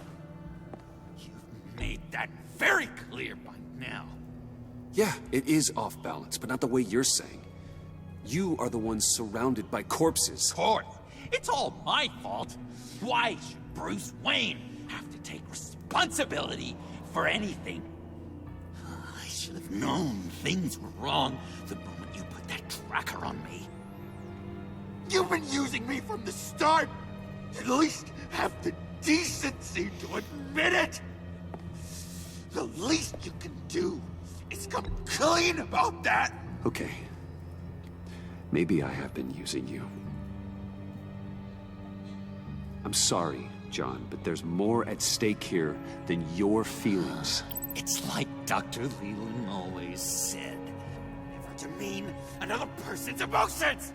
You've made that very clear by now. Yeah, it is off balance, but not the way you're saying. You are the ones surrounded by corpses. Of course. It's all my fault. Why should Bruce Wayne have to take responsibility for anything? I should have known things were wrong the moment you put that tracker on me. You've been using me from the start. At least have the decency to admit it. The least you can do is come clean about that. Okay. Maybe I have been using you. I'm sorry, John, but there's more at stake here than your feelings. It's like Dr. Leland always said. Never demean another person's emotions!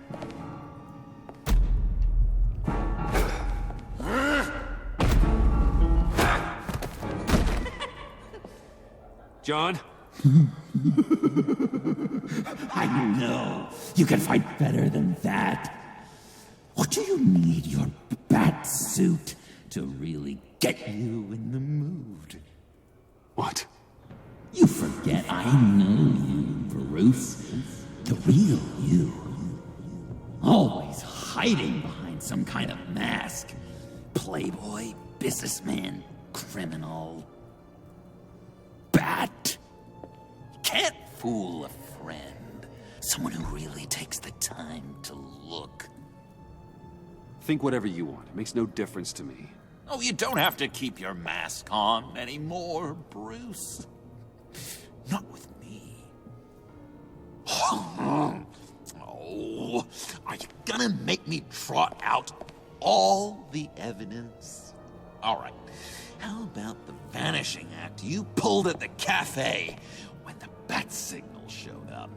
John? I know you can fight better than that. Or do you need your bat suit to really get you in the mood? What? You forget I know you, Bruce. The real you. Always hiding behind some kind of mask. Playboy, businessman, criminal. Bat. Can't fool a friend. Someone who really takes the time to look. Think whatever you want. It makes no difference to me. Oh, you don't have to keep your mask on anymore, Bruce. Not with me. Oh, are you gonna make me trot out all the evidence? All right. How about the vanishing act you pulled at the cafe when the bat signal showed up?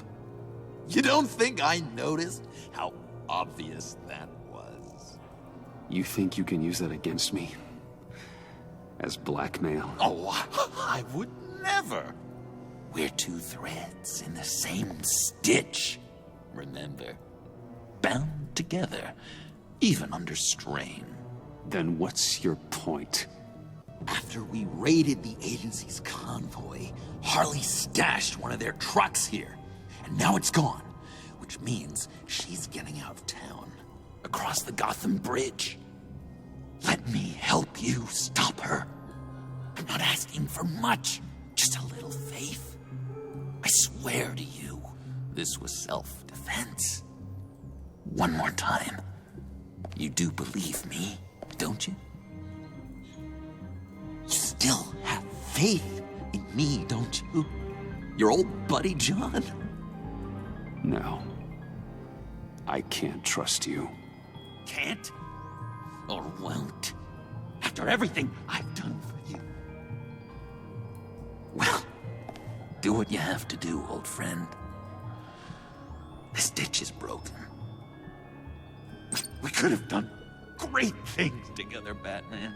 You don't think I noticed how obvious that was? You think you can use that against me? As blackmail? Oh, I would never. We're two threads in the same stitch, remember? Bound together, even under strain. Then what's your point? After we raided the agency's convoy, Harley stashed one of their trucks here. And now it's gone, which means she's getting out of town, across the Gotham Bridge. Let me help you stop her. I'm not asking for much, just a little faith. I swear to you, this was self-defense. One more time. You do believe me, don't you? You still have faith in me, don't you? Your old buddy John? No. I can't trust you. Can't? Or won't? After everything I've done for you. Well, do what you have to do, old friend. This ditch is broken. We could have done great things together, Batman.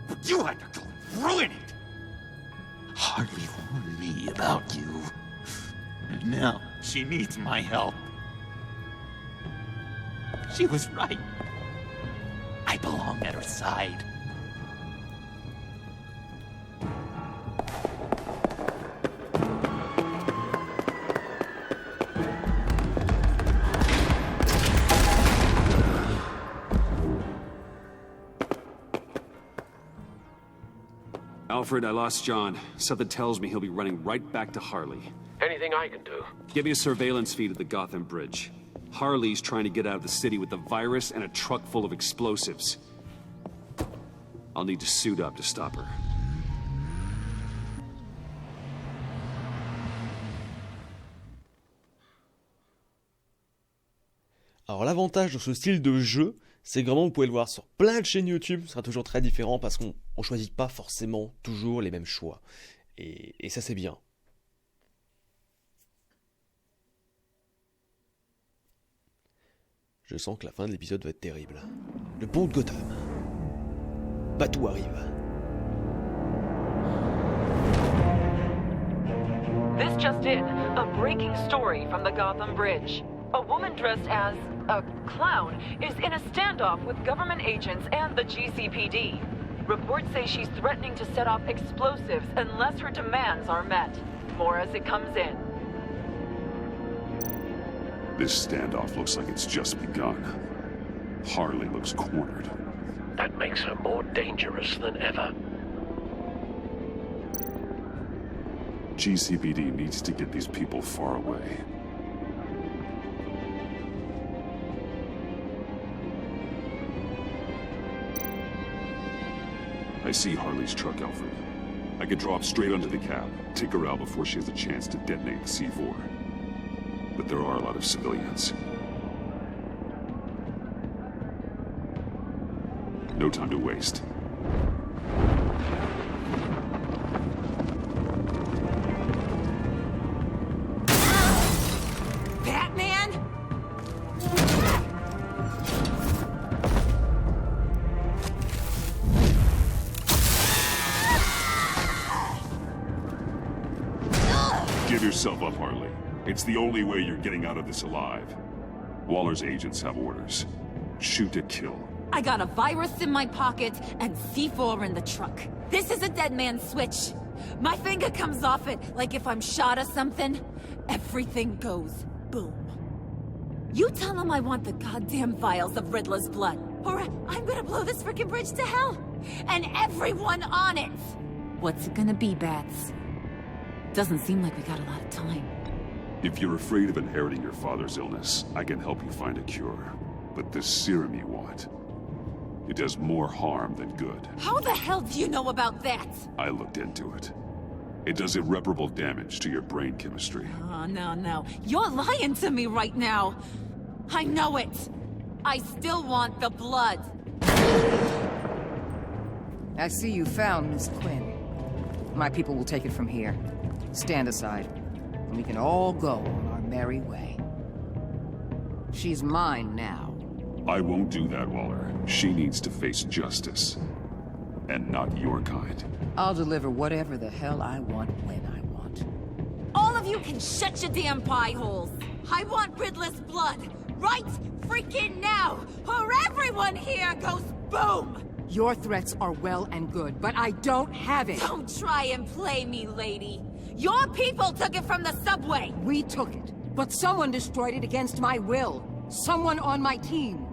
But you had to go ruin it. Hardly warned me about you. And now she needs my help. She was right. I belong at her side. Alfred, I lost John. Something tells me he'll be running right back to Harley. Anything I can do? Give me a surveillance feed at the Gotham Bridge. Harley's trying to get out of the city with the virus and a truck full of explosives. I'll need to suit up to stop her. Alors l'avantage de ce style de jeu, c'est que vraiment vous pouvez le voir sur plein de chaînes YouTube, ce sera toujours très différent parce qu'on ne choisit pas forcément toujours les mêmes choix. Et ça c'est bien. Je sens que la fin de l'épisode va être terrible. Le pont de Gotham. Batou arrive. This just in, a breaking story from the Gotham Bridge. A woman dressed as a clown is in a standoff with government agents and the GCPD. Reports say she's threatening to set off explosives unless her demands are met. More as it comes in. This standoff looks like it's just begun. Harley looks cornered. That makes her more dangerous than ever. GCPD needs to get these people far away. I see Harley's truck, Alfred. I could drop straight onto the cab, take her out before she has a chance to detonate the C4. But there are a lot of civilians. No time to waste. Batman? Give Give yourself up, Harley. It's the only way you're getting out of this alive. Waller's agents have orders. Shoot to kill. I got a virus in my pocket and C4 in the truck. This is a dead man's switch. My finger comes off it, like if I'm shot or something. Everything goes boom. You tell him I want the goddamn vials of Riddler's blood, or I'm gonna blow this frickin' bridge to hell. And everyone on it! What's it gonna be, Bats? Doesn't seem like we got a lot of time. If you're afraid of inheriting your father's illness, I can help you find a cure. But this serum you want, it does more harm than good. How the hell do you know about that? I looked into it. It does irreparable damage to your brain chemistry. Oh, no. You're lying to me right now. I know it. I still want the blood. I see you found Miss Quinn. My people will take it from here. Stand aside, and we can all go on our merry way. She's mine now. I won't do that, Waller. She needs to face justice. And not your kind. I'll deliver whatever the hell I want when I want. All of you can shut your damn pie holes. I want Riddler's blood. Right freaking now. Or everyone here goes boom. Your threats are well and good, but I don't have it. Don't try and play me, lady. Your people took it from the subway. We took it, but someone destroyed it against my will. Someone on my team.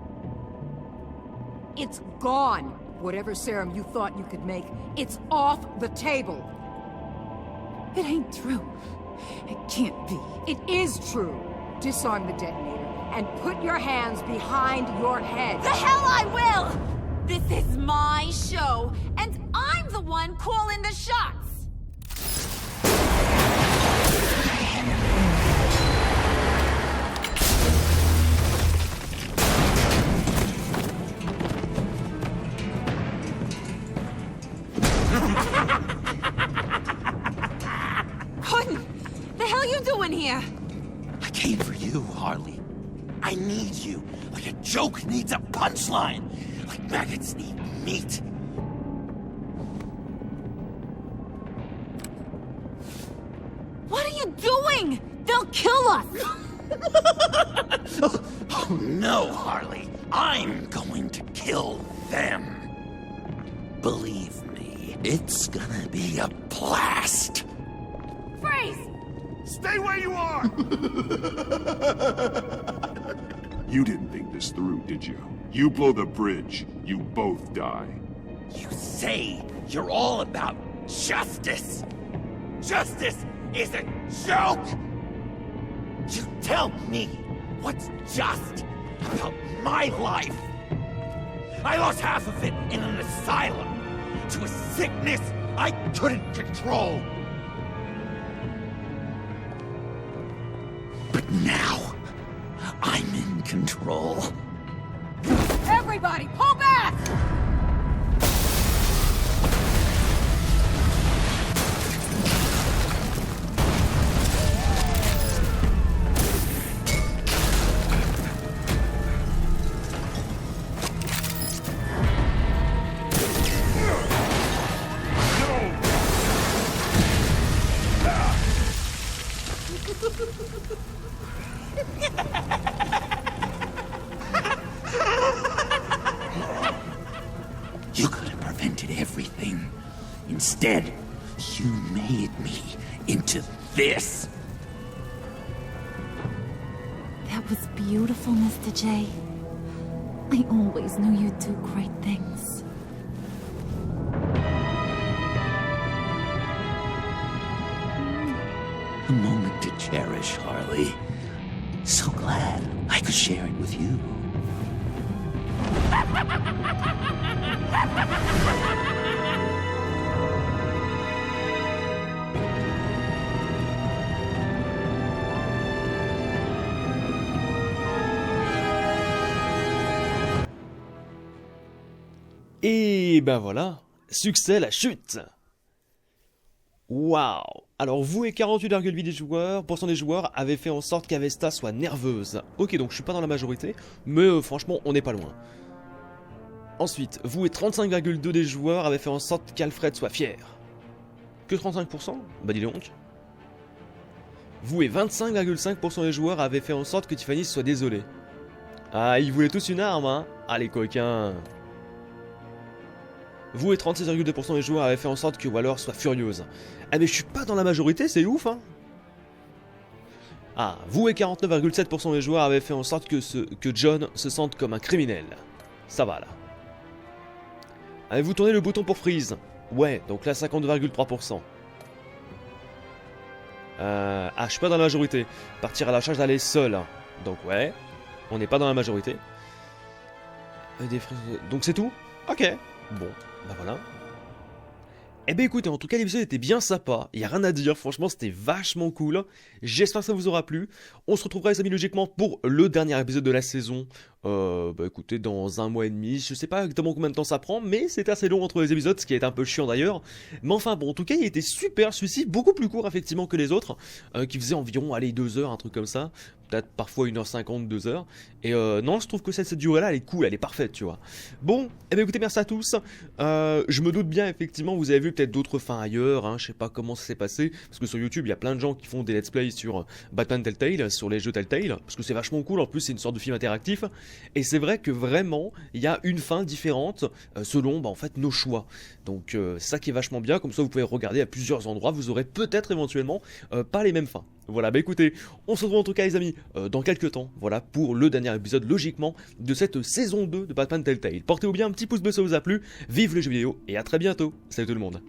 It's gone. Whatever serum you thought you could make, it's off the table. It ain't true. It can't be. It is true. Disarm the detonator and put your hands behind your head. The hell I will! This is my show, and I'm the one calling the shots! What the hell you doing here? I came for you, Harley. I need you, like a joke needs a punchline, like maggots need meat. What are you doing? They'll kill us! Oh no, Harley. I'm going to kill them. Believe me, it's gonna be a blast. Freeze! Stay where you are! You didn't think this through, did you? You blow the bridge, you both die. You say you're all about justice. Justice is a joke! You tell me what's just about my life. I lost half of it in an asylum to a sickness I couldn't control. But now, I'm in control. Everybody, pull back! You could have prevented everything. Instead, you made me into this. That was beautiful, Mr. J. I always knew you'd do great things. A moment to cherish, Harley. So glad I could share it with you. Et ben voilà, succès la chute. Waouh. Alors vous et 48,8% des joueurs avaient fait en sorte qu'Avesta soit nerveuse. Ok, donc je suis pas dans la majorité, mais franchement on n'est pas loin. Ensuite, vous et 35,2% des joueurs avaient fait en sorte qu'Alfred soit fier. Que 35%? Bah dis donc. Vous et 25,5% des joueurs avaient fait en sorte que Tiffany soit désolée. Ah, ils voulaient tous une arme, hein. Ah, les coquins. Vous et 36,2% des joueurs avaient fait en sorte que Waller soit furieuse. Ah, mais je suis pas dans la majorité, c'est ouf, hein. Ah, vous et 49,7% des joueurs avaient fait en sorte que John se sente comme un criminel. Ça va, là. Avez-vous tourné le bouton pour freeze? Ouais, donc là, 52,3%. Ah, je suis pas dans la majorité. Partir à la charge d'aller seul. Donc ouais, on n'est pas dans la majorité. Donc c'est tout? Ok. Bon, bah voilà. Eh ben écoutez, en tout cas l'épisode était bien sympa, il n'y a rien à dire, franchement c'était vachement cool. J'espère que ça vous aura plu. On se retrouvera les amis logiquement pour le dernier épisode de la saison. Bah écoutez, dans 1 mois et demi, je sais pas exactement combien de temps ça prend, mais c'est assez long entre les épisodes, ce qui est un peu chiant d'ailleurs. Mais enfin bon, en tout cas il était super, celui-ci beaucoup plus court effectivement que les autres, qui faisait environ, allez, 2 heures, un truc comme ça. Peut-être parfois 1h50, 2 heures. Et non, je trouve que cette durée-là, elle est cool, elle est parfaite, tu vois. Bon, eh bien écoutez, merci à tous. Je me doute bien, effectivement, vous avez vu peut-être d'autres fins ailleurs, hein, je sais pas comment ça s'est passé, parce que sur YouTube, il y a plein de gens qui font des let's play sur Batman Telltale, sur les jeux Telltale, parce que c'est vachement cool, en plus c'est une sorte de film interactif, et c'est vrai que vraiment, il y a une fin différente selon, bah, en fait, nos choix. Donc c'est ça qui est vachement bien, comme ça vous pouvez regarder à plusieurs endroits, vous aurez peut-être éventuellement pas les mêmes fins. Voilà, bah écoutez, on se retrouve en tout cas les amis dans quelques temps, voilà, pour le dernier épisode logiquement de cette saison 2 de Batman Telltale. Portez-vous bien, un petit pouce bleu si ça vous a plu, vive les jeux vidéo et à très bientôt, salut tout le monde.